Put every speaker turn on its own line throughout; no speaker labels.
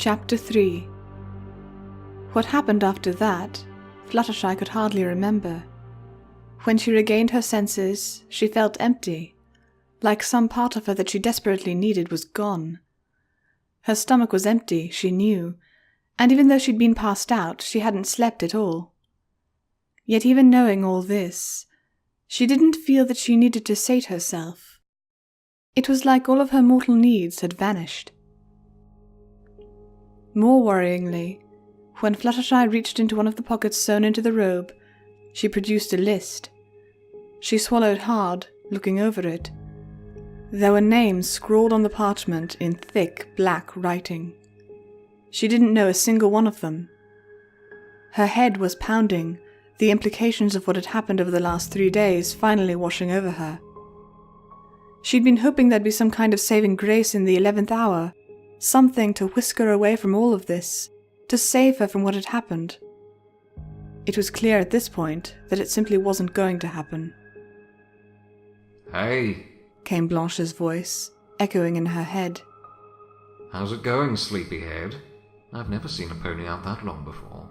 Chapter 3. What happened after that, Fluttershy could hardly remember. When she regained her senses, she felt empty, like some part of her that she desperately needed was gone. Her stomach was empty, she knew, and even though she'd been passed out, she hadn't slept at all. Yet even knowing all this, she didn't feel that she needed to sate herself. It was like all of her mortal needs had vanished. More worryingly, when Fluttershy reached into one of the pockets sewn into the robe, she produced a list. She swallowed hard, looking over it. There were names scrawled on the parchment in thick, black writing. She didn't know a single one of them. Her head was pounding, the implications of what had happened over the last 3 days finally washing over her. She'd been hoping there'd be some kind of saving grace in the 11th hour, something to whisk her away from all of this, to save her from what had happened. It was clear at this point that it simply wasn't going to happen.
"Hey,"
came Blanche's voice, echoing in her head.
"How's it going, sleepyhead? I've never seen a pony out that long before."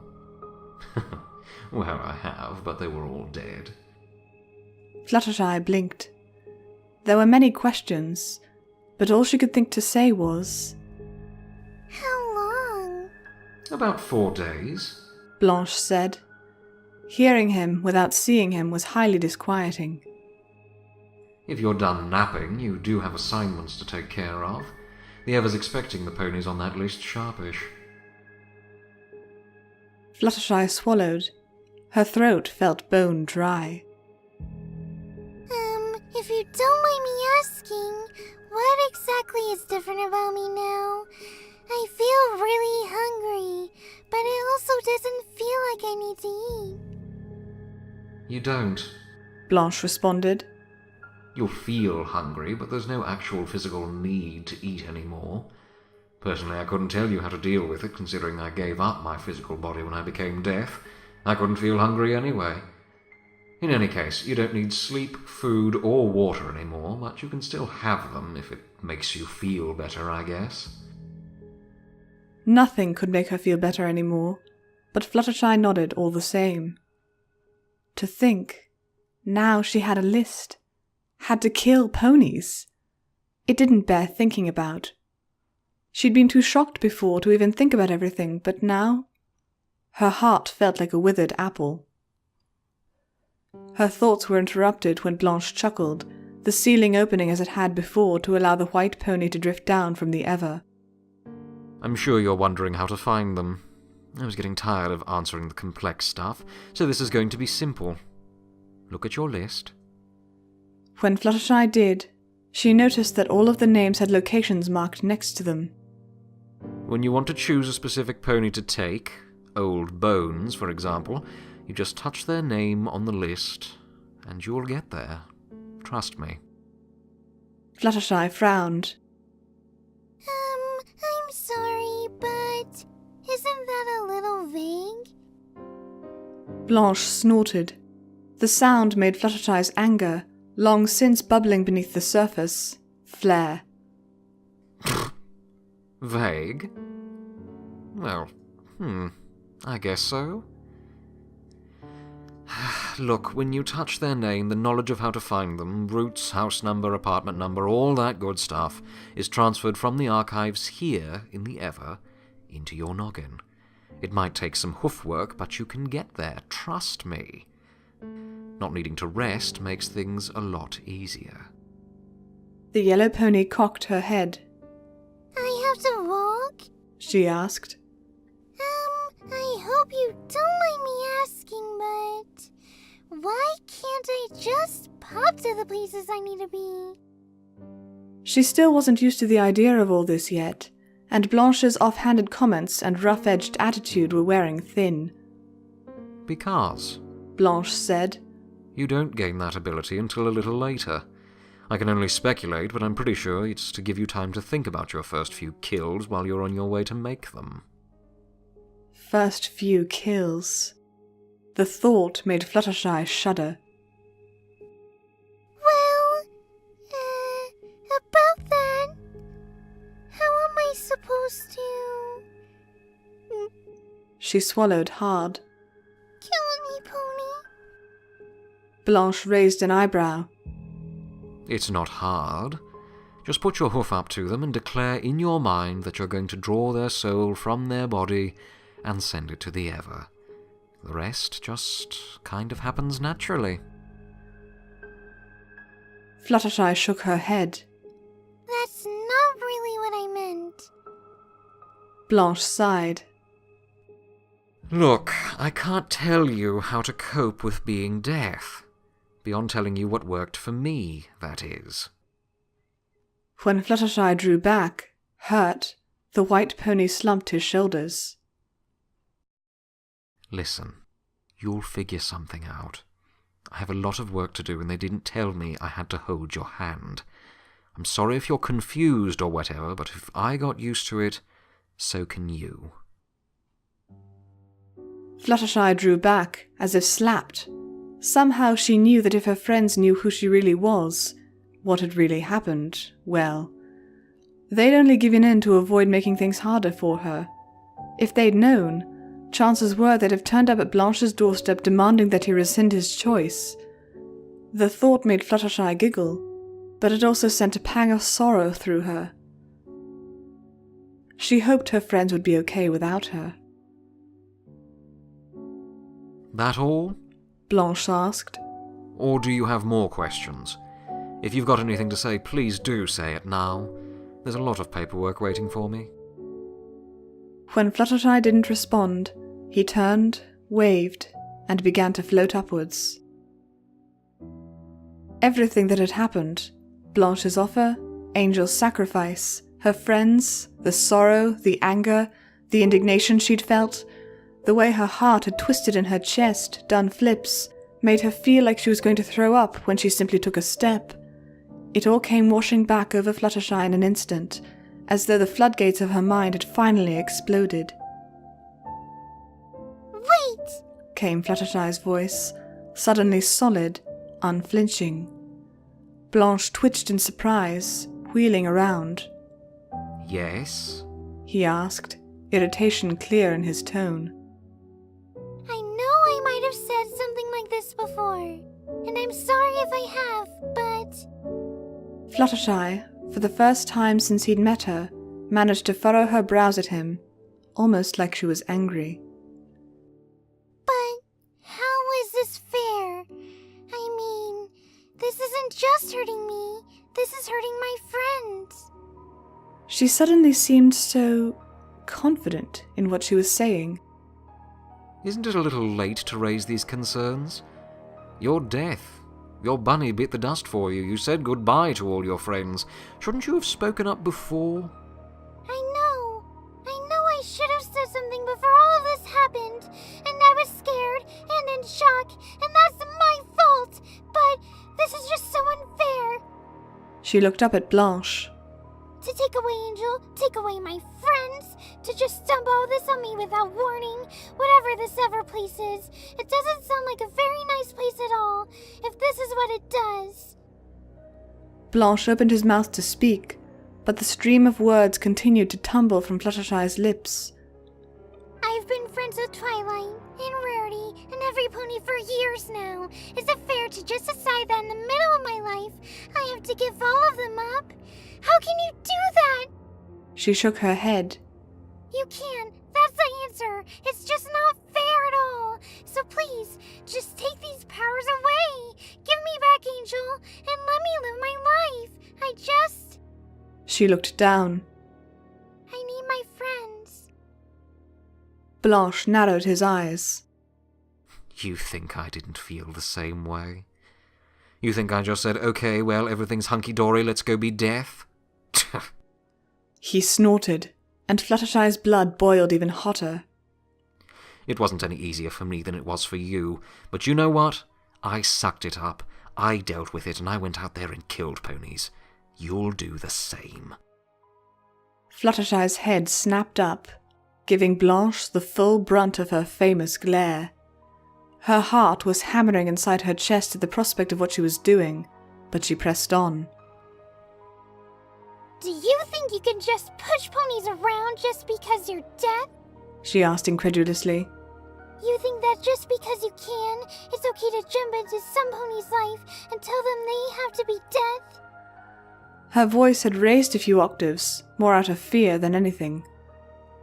"Well, I have, but they were all dead."
Fluttershy blinked. There were many questions, but all she could think to say was,
"How long?"
"About 4 days.
Blanche said. Hearing him without seeing him was highly disquieting.
If you're done napping, you do have assignments to take care of. The Ever's expecting the ponies on that list sharpish."
Fluttershy swallowed. Her throat felt bone dry.
If you don't mind me asking, what exactly is different about me now? I feel really hungry, but it also doesn't feel like I need to eat.
"You don't.
Blanche responded.
You'll feel hungry, but there's no actual physical need to eat anymore. Personally, I couldn't tell you how to deal with it, considering I gave up my physical body when I became deaf. I couldn't feel hungry anyway. In any case, you don't need sleep, food, or water anymore, but you can still have them if it makes you feel better, I guess."
Nothing could make her feel better anymore, but Fluttershy nodded all the same. To think, now she had a list. Had to kill ponies. It didn't bear thinking about. She'd been too shocked before to even think about everything, but now her heart felt like a withered apple. Her thoughts were interrupted when Blanche chuckled, the ceiling opening as it had before to allow the white pony to drift down from the Ever.
"I'm sure you're wondering how to find them. I was getting tired of answering the complex stuff, so this is going to be simple. Look at your list."
When Fluttershy did, she noticed that all of the names had locations marked next to them.
When you want to choose a specific pony to take, Old Bones, for example, you just touch their name on the list, and you'll get there. Trust me.
Fluttershy frowned.
I'm sorry, but isn't that a little vague?
Blanche snorted. The sound made Fluttershy's anger, long since bubbling beneath the surface, flare.
Vague? Well, I guess so. Look, when you touch their name, the knowledge of how to find them, routes, house number, apartment number, all that good stuff, is transferred from the archives here in the Ever into your noggin. It might take some hoof work, but you can get there, trust me. Not needing to rest makes things a lot easier.
The yellow pony cocked her head.
I have to walk?
She asked.
I hope you don't mind me asking, but why can't I just pop to the places I need to be?
She still wasn't used to the idea of all this yet, and Blanche's offhanded comments and rough-edged attitude were wearing thin.
"Because,"
Blanche said,
"you don't gain that ability until a little later. I can only speculate, but I'm pretty sure it's to give you time to think about your first few kills while you're on your way to make them."
First few kills. The thought made Fluttershy shudder.
Well, about that, how am I supposed to
She swallowed hard.
Kill me, pony.
Blanche raised an eyebrow.
It's not hard. Just put your hoof up to them and declare in your mind that you're going to draw their soul from their body and send it to the Ever. The rest just kind of happens naturally.
Fluttershy shook her head.
That's not really what I meant.
Blanche sighed.
Look, I can't tell you how to cope with being deaf. Beyond telling you what worked for me, that is.
When Fluttershy drew back, hurt, the white pony slumped his shoulders.
Listen, you'll figure something out. I have a lot of work to do and they didn't tell me I had to hold your hand. I'm sorry if you're confused or whatever, but if I got used to it, so can you.
Fluttershy drew back, as if slapped. Somehow she knew that if her friends knew who she really was, what had really happened, well, they'd only given in to avoid making things harder for her. If they'd known, chances were they'd have turned up at Blanche's doorstep demanding that he rescind his choice. The thought made Fluttershy giggle, but it also sent a pang of sorrow through her. She hoped her friends would be okay without her.
That all?
Blanche asked.
Or do you have more questions? If you've got anything to say, please do say it now. There's a lot of paperwork waiting for me.
When Fluttershy didn't respond, he turned, waved, and began to float upwards. Everything that had happened, Blanche's offer, Angel's sacrifice, her friends, the sorrow, the anger, the indignation she'd felt, the way her heart had twisted in her chest, done flips, made her feel like she was going to throw up when she simply took a step. It all came washing back over Fluttershy in an instant, as though the floodgates of her mind had finally exploded.
Wait!
Came Fluttershy's voice, suddenly solid, unflinching. Blanche twitched in surprise, wheeling around.
Yes?
He asked, irritation clear in his tone.
I know I might have said something like this before, and I'm sorry if I have, but...
Fluttershy, for the first time since he'd met her, managed to furrow her brows at him, almost like she was angry.
But how is this fair? I mean, this isn't just hurting me, this is hurting my friends.
She suddenly seemed so confident in what she was saying.
Isn't it a little late to raise these concerns? You're deaf. Your bunny bit the dust for you. You said goodbye to all your friends. Shouldn't you have spoken up before?
I know I should have said something before all of this happened, and I was scared and in shock, and that's my fault, but this is just so unfair.
She looked up at Blanche.
To take away Angel, take away my friends, to just dump all this on me without warning, whatever this ever place is. It doesn't sound like a very nice place at all, if this is what it does.
Blanche opened his mouth to speak, but the stream of words continued to tumble from Fluttershy's lips.
I've been friends with Twilight, and Rarity, and every pony for years now. Is it fair to just decide that in the middle of my life, I have to give all of them up? How can you do that?
She shook her head.
You can. That's the answer. It's just not fair at all. So please, just take these powers away. Give me back Angel, and let me live my life.
She looked down.
I need my friends.
Blanche narrowed his eyes.
You think I didn't feel the same way? You think I just said, okay, well, everything's hunky-dory, let's go be deaf?
He snorted, and Fluttershy's blood boiled even hotter.
It wasn't any easier for me than it was for you, but you know what? I sucked it up, I dealt with it, and I went out there and killed ponies. You'll do the same.
Fluttershy's head snapped up, giving Blanche the full brunt of her famous glare. Her heart was hammering inside her chest at the prospect of what she was doing, but she pressed on.
Do you think you can just push ponies around just because you're deaf?
she asked incredulously.
You think that just because you can, it's okay to jump into some pony's life and tell them they have to be death?
Her voice had raised a few octaves, more out of fear than anything.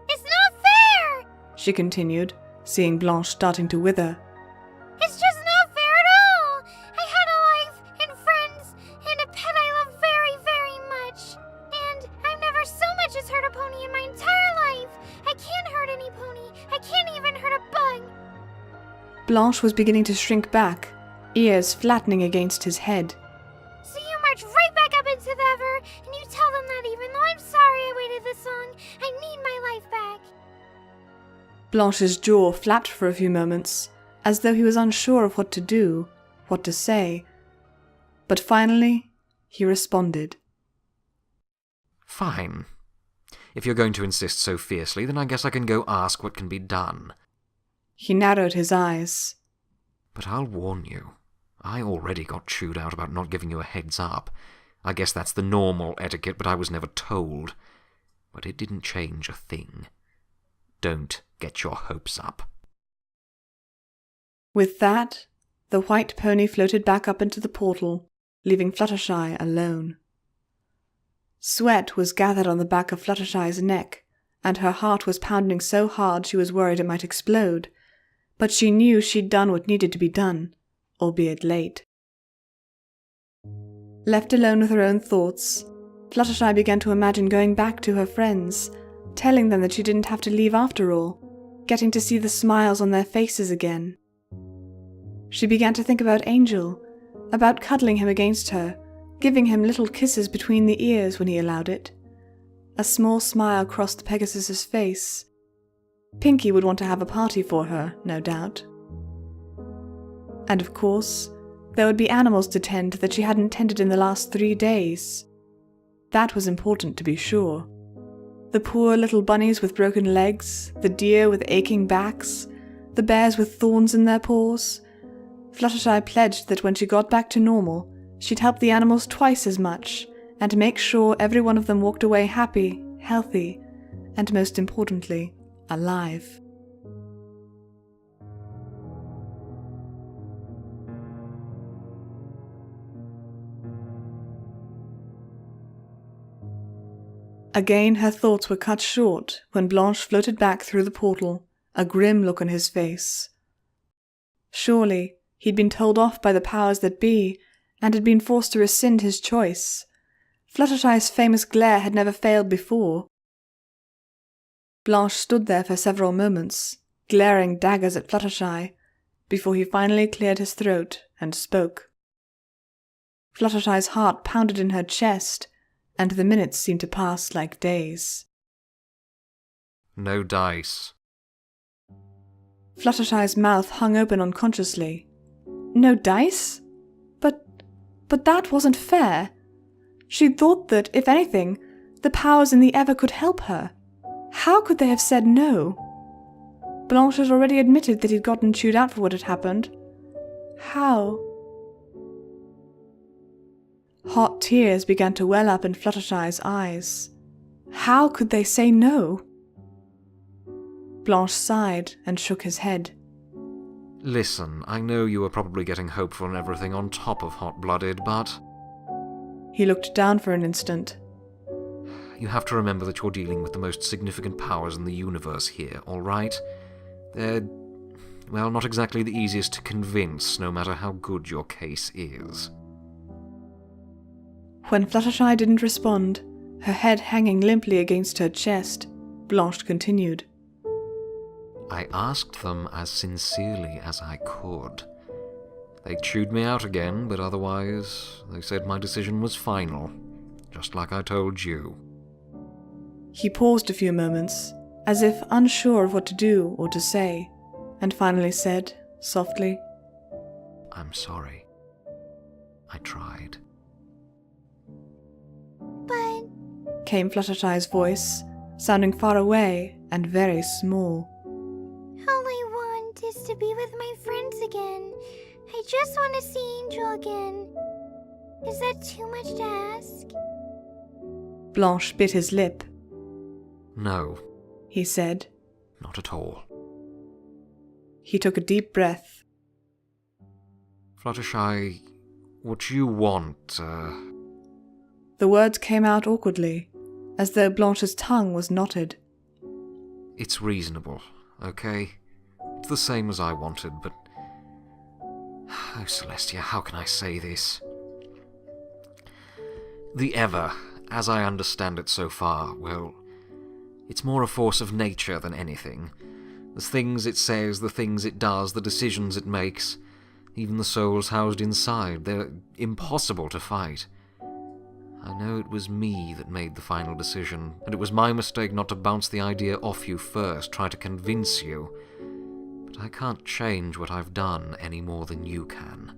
It's not fair!
She continued, seeing Blanche starting to wither.
It's just not fair at all! I had a life, and friends, and a pet I love very, very much. And I've never so much as hurt a pony in my entire life. I can't hurt any pony. I can't even hurt a bug.
Blanche was beginning to shrink back, ears flattening against his head.
So you march right back up into the ever, and you tell them that even though I'm sorry I waited this long, I need my life back.
Blanche's jaw flapped for a few moments, as though he was unsure of what to do, what to say. But finally, he responded.
Fine. If you're going to insist so fiercely, then I guess I can go ask what can be done.
He narrowed his eyes.
But I'll warn you. I already got chewed out about not giving you a heads up. I guess that's the normal etiquette, but I was never told. But it didn't change a thing. Don't get your hopes up.
With that, the white pony floated back up into the portal, leaving Fluttershy alone. Sweat was gathered on the back of Fluttershy's neck, and her heart was pounding so hard she was worried it might explode. But she knew she'd done what needed to be done, albeit late. Left alone with her own thoughts, Fluttershy began to imagine going back to her friends, telling them that she didn't have to leave after all, getting to see the smiles on their faces again. She began to think about Angel, about cuddling him against her, giving him little kisses between the ears when he allowed it. A small smile crossed Pegasus's face. Pinky would want to have a party for her, no doubt. And of course, there would be animals to tend that she hadn't tended in the last 3 days. That was important, to be sure. The poor little bunnies with broken legs, the deer with aching backs, the bears with thorns in their paws. Fluttershy pledged that when she got back to normal, she'd help the animals twice as much, and make sure every one of them walked away happy, healthy, and most importantly, alive. Again her thoughts were cut short when Blanche floated back through the portal, a grim look on his face. Surely he'd been told off by the powers that be, and had been forced to rescind his choice. Fluttershy's famous glare had never failed before. Blanche stood there for several moments, glaring daggers at Fluttershy, before he finally cleared his throat and spoke. Fluttershy's heart pounded in her chest, and the minutes seemed to pass like days.
No dice.
Fluttershy's mouth hung open unconsciously. No dice? But that wasn't fair. She'd thought that, if anything, the powers in the Ever could help her. How could they have said no? Blanche had already admitted that he'd gotten chewed out for what had happened. How? Hot tears began to well up in Fluttershy's eyes. How could they say no? Blanche sighed and shook his head.
Listen, I know you were probably getting hopeful and everything on top of hot-blooded, but...
He looked down for an instant.
You have to remember that you're dealing with the most significant powers in the universe here, all right? They're, well, not exactly the easiest to convince, no matter how good your case is.
When Fluttershy didn't respond, her head hanging limply against her chest, Blanche continued.
I asked them as sincerely as I could. They chewed me out again, but otherwise, they said my decision was final, just like I told you.
He paused a few moments, as if unsure of what to do or to say, and finally said, softly,
I'm sorry. I tried.
But...
came Fluttershy's voice, sounding far away and very small.
all I want is to be with my friends again. I just want to see Angel again. Is that too much to ask?
Blanche bit his lip.
No.
He said.
Not at all.
He took a deep breath.
Fluttershy, what you want,
The words came out awkwardly, as though Blanche's tongue was knotted.
It's reasonable, okay? It's the same as I wanted, but... Oh, Celestia, how can I say this? The Ever, as I understand it so far, well, it's more a force of nature than anything. The things it says, the things it does, the decisions it makes, even the souls housed inside, they're impossible to fight. I know it was me that made the final decision, and it was my mistake not to bounce the idea off you first, try to convince you. But I can't change what I've done any more than you can.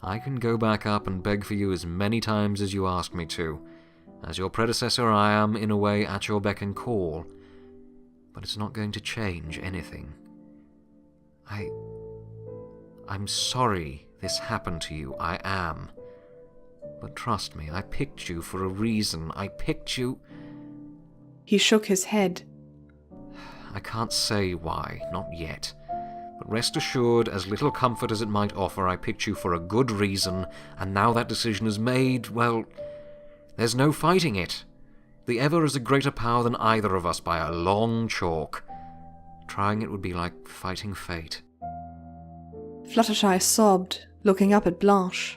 I can go back up and beg for you as many times as you ask me to. As your predecessor, I am, in a way, at your beck and call. But it's not going to change anything. I'm sorry this happened to you, I am. But trust me, I picked you for a reason. I picked you...
He shook his head.
I can't say why, not yet. But rest assured, as little comfort as it might offer, I picked you for a good reason, and now that decision is made, well, there's no fighting it. The Ever is a greater power than either of us by a long chalk. Trying it would be like fighting fate.
Fluttershy sobbed, looking up at Blanche.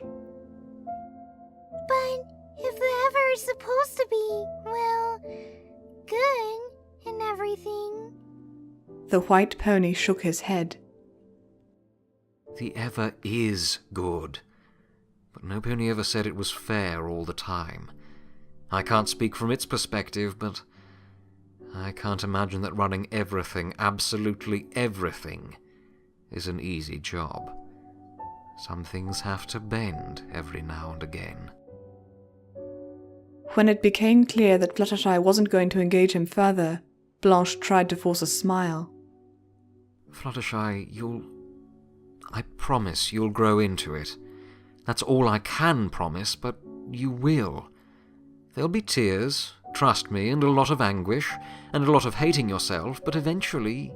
But if the Ever is supposed to be, well, good and everything...
The white pony shook his head.
The Ever is good. But no pony ever said it was fair all the time. I can't speak from its perspective, but I can't imagine that running everything, absolutely everything, is an easy job. Some things have to bend every now and again.
When it became clear that Fluttershy wasn't going to engage him further, Blanche tried to force a smile.
Fluttershy, I promise you'll grow into it. That's all I can promise, but you will. There'll be tears, trust me, and a lot of anguish, and a lot of hating yourself, but eventually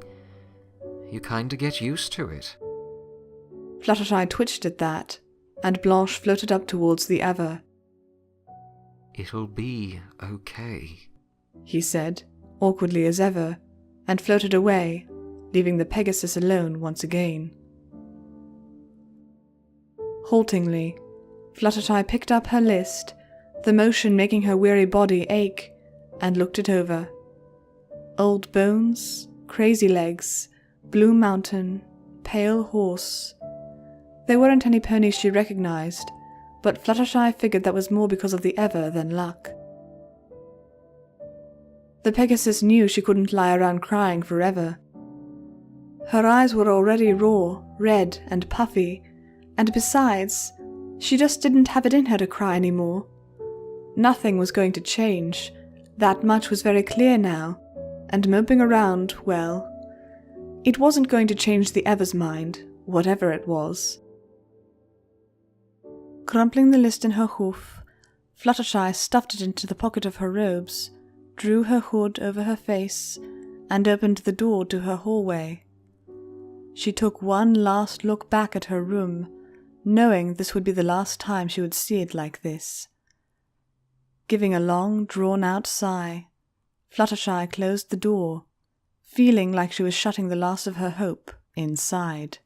you kinda get used to it.
Fluttershy twitched at that, and Blanche floated up towards the Ever.
It'll be okay,
he said, awkwardly as ever, and floated away, leaving the Pegasus alone once again. Haltingly, Fluttershy picked up her list, the motion making her weary body ache, and looked it over. Old Bones, Crazy Legs, Blue Mountain, Pale Horse. There weren't any ponies she recognized, but Fluttershy figured that was more because of the Ever than luck. The Pegasus knew she couldn't lie around crying forever. Her eyes were already raw, red, and puffy, and besides, she just didn't have it in her to cry anymore. Nothing was going to change, that much was very clear now, and moping around, well, it wasn't going to change the Ever's mind, whatever it was. Crumpling the list in her hoof, Fluttershy stuffed it into the pocket of her robes, drew her hood over her face, and opened the door to her hallway. She took one last look back at her room, knowing this would be the last time she would see it like this. Giving a long, drawn-out sigh, Fluttershy closed the door, feeling like she was shutting the last of her hope inside.